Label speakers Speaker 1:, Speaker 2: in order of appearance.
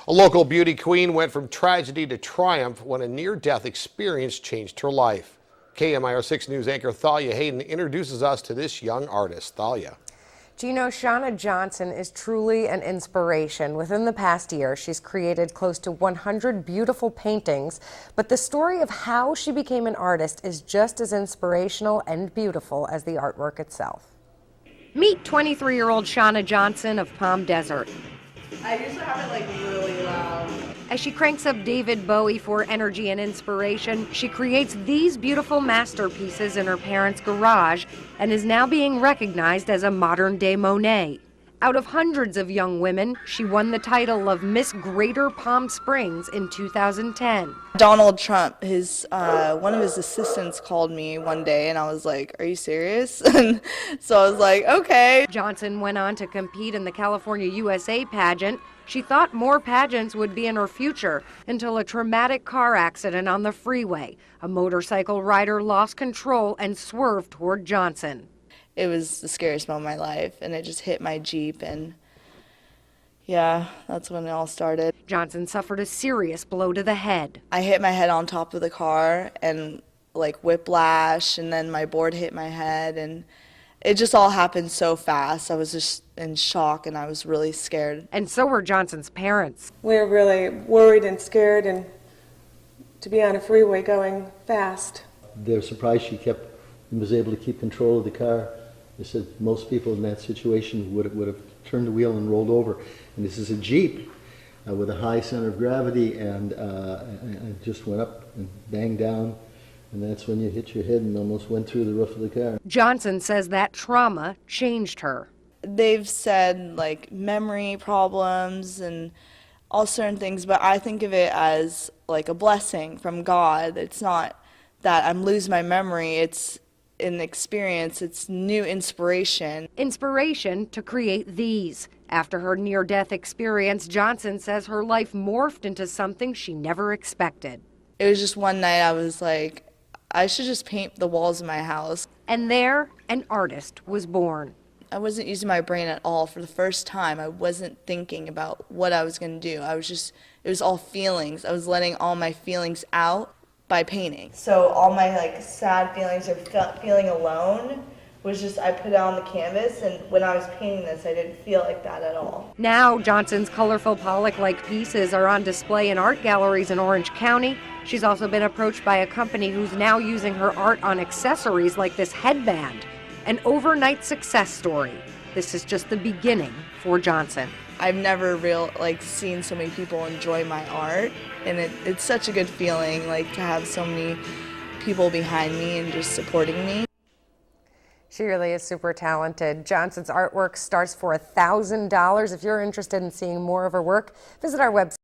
Speaker 1: A local beauty queen went from tragedy to triumph when a near-death experience changed her life. KMIR-6 News anchor Thalia Hayden introduces us to this young artist. Thalia.
Speaker 2: Do you know Shauna Johnson is truly an inspiration? Within the past year, she's created close to 100 beautiful paintings, but the story of how she became an artist is just as inspirational and beautiful as the artwork itself. Meet 23-year-old Shauna Johnson of Palm Desert.
Speaker 3: I used to have it really loud.
Speaker 2: As she cranks up David Bowie for energy and inspiration, she creates these beautiful masterpieces in her parents' garage and is now being recognized as a modern-day Monet. Out of hundreds of young women, she won the title of Miss Greater Palm Springs in 2010.
Speaker 3: Donald Trump, one of his assistants called me one day and I was like, "Are you serious?" And so I was like, "Okay."
Speaker 2: Johnson went on to compete in the California USA pageant. She thought more pageants would be in her future until a traumatic car accident on the freeway. A motorcycle rider lost control and swerved toward Johnson.
Speaker 3: It was the scariest moment of my life, and it just hit my Jeep, and yeah, that's when it all started.
Speaker 2: Johnson suffered a serious blow to the head.
Speaker 3: I hit my head on top of the car and like whiplash, and then my board hit my head, and it just all happened so fast. I was just in shock, and I was really scared.
Speaker 2: And so were Johnson's parents.
Speaker 4: We're really worried and scared, and to be on a freeway going fast.
Speaker 5: They're surprised she was able to keep control of the car. They said most people in that situation would have turned the wheel and rolled over. And this is a Jeep with a high center of gravity, and it just went up and banged down. And that's when you hit your head and almost went through the roof of the car.
Speaker 2: Johnson says that trauma changed her.
Speaker 3: They've said like memory problems and all certain things, but I think of it as like a blessing from God. It's not that I'm losing my memory, it's an experience, it's new inspiration.
Speaker 2: Inspiration to create these. After her near-death experience, Johnson says her life morphed into something she never expected.
Speaker 3: It was just one night I was like, I should just paint the walls of my house.
Speaker 2: And there, an artist was born.
Speaker 3: I wasn't using my brain at all. For the first time, I wasn't thinking about what I was going to do. It was all feelings. I was letting all my feelings out by painting. So all my like sad feelings or feeling alone was just, I put it on the canvas, and when I was painting this, I didn't feel like that at all.
Speaker 2: Now, Johnson's colorful Pollock-like pieces are on display in art galleries in Orange County. She's also been approached by a company who's now using her art on accessories like this headband. An overnight success story. This is just the beginning for Johnson.
Speaker 3: I've never seen so many people enjoy my art, and it's such a good feeling to have so many people behind me and just supporting me.
Speaker 2: She really is super talented. Johnson's artwork starts for $1,000. If you're interested in seeing more of her work, visit our website.